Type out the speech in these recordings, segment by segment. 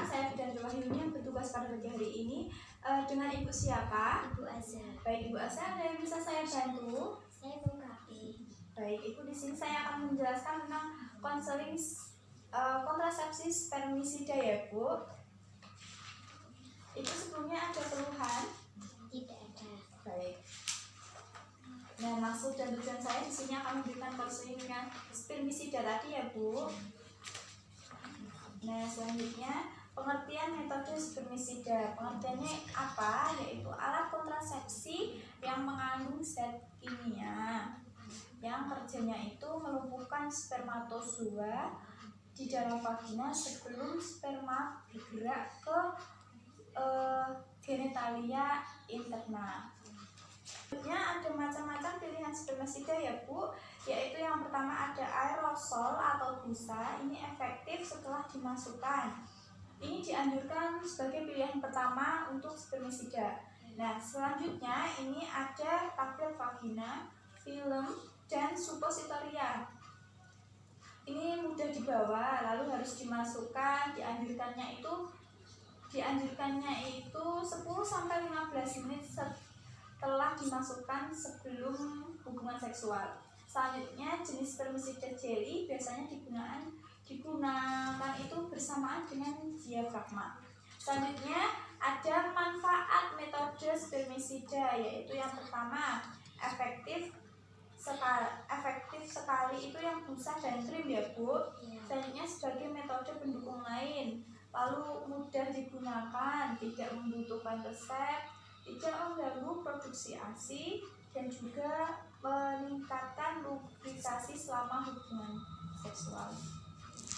siang, saya Fidan Wahyuni yang bertugas pada pagi hari ini. Dengan Ibu siapa? Ibu Azhar. Baik, Ibu Azhar, ada yang bisa saya bantu? Saya Ibu Kapi. Baik, Ibu di sini saya akan menjelaskan tentang konseling kontrasepsi spermisida ya, Bu. Itu sebelumnya ada keluhan? Tidak ada. Baik. Nah, maksud dan tujuan saya di sini akan memberikan konseling dengan spermisida tadi ya, Bu. Nah, selanjutnya pengertian metode spermisida. Pengertiannya apa? Yaitu alat kontrasepsi yang mengandung zat kimia yang kerjanya itu melumpuhkan spermatozoa di dalam vagina sebelum sperma bergerak ke genitalia interna. Selanjutnya ada macam-macam pilihan spermisida ya, Bu. Yaitu yang pertama ada aerosol atau busa. Ini efektif setelah dimasukkan. Ini dianjurkan sebagai pilihan pertama untuk spermisida. Nah, selanjutnya ini ada tablet vagina, film, dan suppositoria. Ini mudah dibawa, lalu harus dimasukkan. Dianjurkannya itu 10-15 menit setelah dimasukkan sebelum hubungan seksual. Selanjutnya jenis spermisida jelly biasanya digunakan itu bersamaan dengan diafragma. Selanjutnya ada manfaat metode spermisida, yaitu yang pertama efektif sekali itu yang busa dan krim ya, Bu. Selanjutnya sebagai metode pendukung lain, lalu mudah digunakan, tidak membutuhkan resep, tidak mengganggu produksi ASI, dan juga meningkatkan lubrikasi selama hubungan seksual.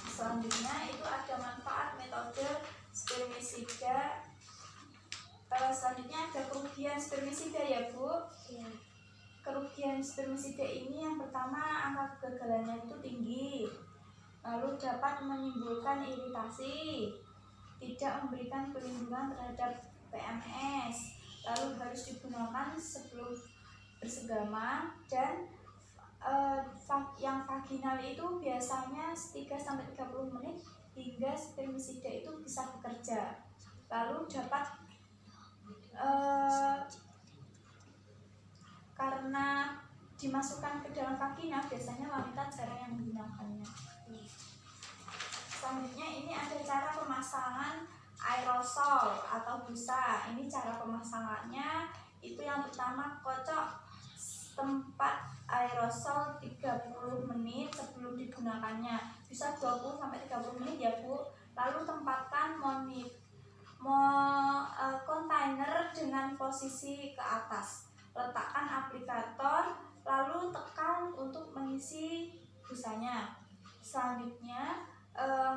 Selanjutnya itu ada manfaat metode spermisida. Selanjutnya ada kerugian spermisida ya, Bu. Ya. Kerugian spermisida ini yang pertama angka kegagalannya itu tinggi, lalu dapat menimbulkan iritasi, tidak memberikan perlindungan terhadap PMS, lalu harus digunakan sebelum bersegama, dan yang vaginal itu biasanya 3-30 menit hingga spermisida itu bisa bekerja. Lalu dapat karena dimasukkan ke dalam vagina, biasanya wanita jarang yang menggunakannya. Selanjutnya ini ada cara pemasangan aerosol atau busa. Ini cara pemasangannya itu yang pertama, kocok tempat aerosol 30 menit sebelum digunakannya. Bisa 20-30 menit ya, Bu. Lalu tempatkan kontainer dengan posisi ke atas. Letakkan aplikator, lalu tekan untuk mengisi busanya. Selanjutnya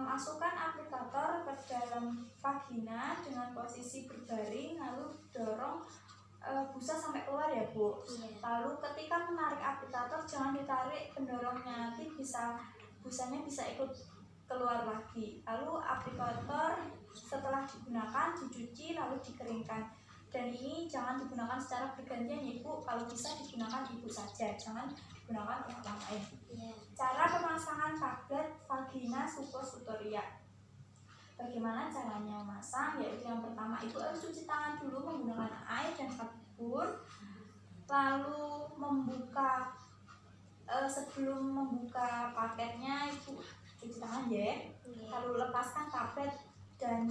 masukkan aplikator ke dalam vagina dengan posisi berbaring, lalu dorong busa sampai keluar ya, Bu. Lalu ketika menarik aplikator jangan ditarik pendorongnya, nanti busanya bisa ikut keluar lagi. Lalu aplikator setelah digunakan dicuci lalu dikeringkan. Dan ini jangan digunakan secara bergantian ya, Bu. Kalau bisa digunakan Ibu saja, jangan digunakan oleh orang lain. Cara pemasangan tablet vagina suppositoria. Bagaimana caranya memasang? Yaitu yang pertama itu harus cuci tangan dulu menggunakan air dan sabun, lalu sebelum membuka paketnya itu cuci tangan ya. Lalu lepaskan tablet dan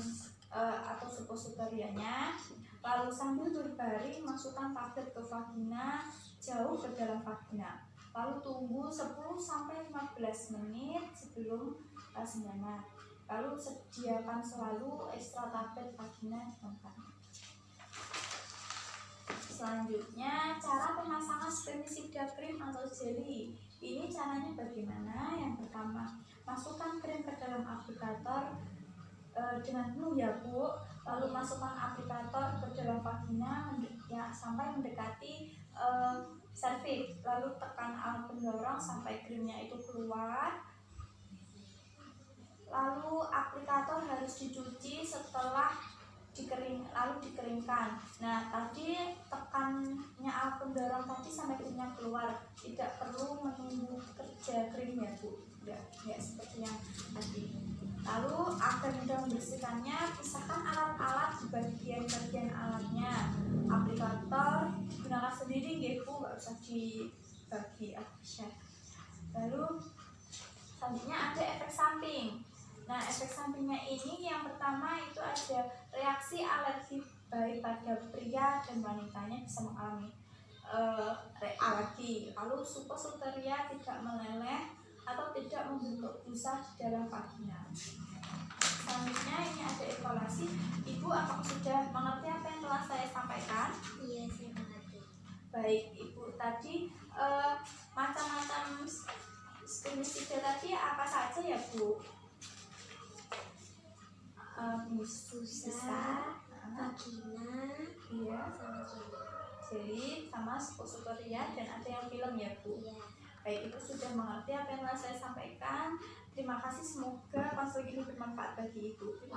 atau suppositorianya, lalu sambil berbaring masukkan tablet ke vagina jauh ke dalam vagina, lalu tunggu 10-15 menit sebelum senyaman. Lalu sediakan selalu ekstra tablet vagina di tempatnya. Selanjutnya cara pemasangan spermisida krim atau jelly. Ini caranya bagaimana? Yang pertama, masukkan krim ke dalam aplikator dengan penuh ya, Bu. Lalu masukkan aplikator ke dalam vagina ya, sampai mendekati serviks. Lalu tekan alat pendorong sampai krimnya itu keluar. Lalu aplikator harus dicuci setelah lalu dikeringkan. Nah, tadi tekannya alat pendorong tadi sampai krimnya keluar, tidak perlu menunggu kerja krim ya, Bu. Ya seperti yang tadi. Lalu agar mudah membersihkannya, pisahkan alat-alat di bagian-bagian alatnya. Aplikator gunakan sendiri nggih Bu, nggak usah dibagi habisnya. Lalu selanjutnya ada efek samping. Nah, efek sampingnya ini yang pertama itu ada reaksi alergi baik pada pria dan wanitanya bisa mengalami alergi. Lalu suppositoria tidak meleleh atau tidak membentuk busa di dalam vagina. Selanjutnya ini ada evaluasi. Ibu apakah sudah mengerti apa yang telah saya sampaikan? Iya, saya mengerti. Baik, Ibu tadi macam-macam femisida tadi apa saja ya Bu? Busa, vagina, Iya, sama juga. jadi sama suppositoria dan ada yang film ya Bu. Iya. Baik, Ibu sudah mengerti apa yang telah saya sampaikan. Terima kasih, semoga konseling ini bermanfaat bagi Ibu.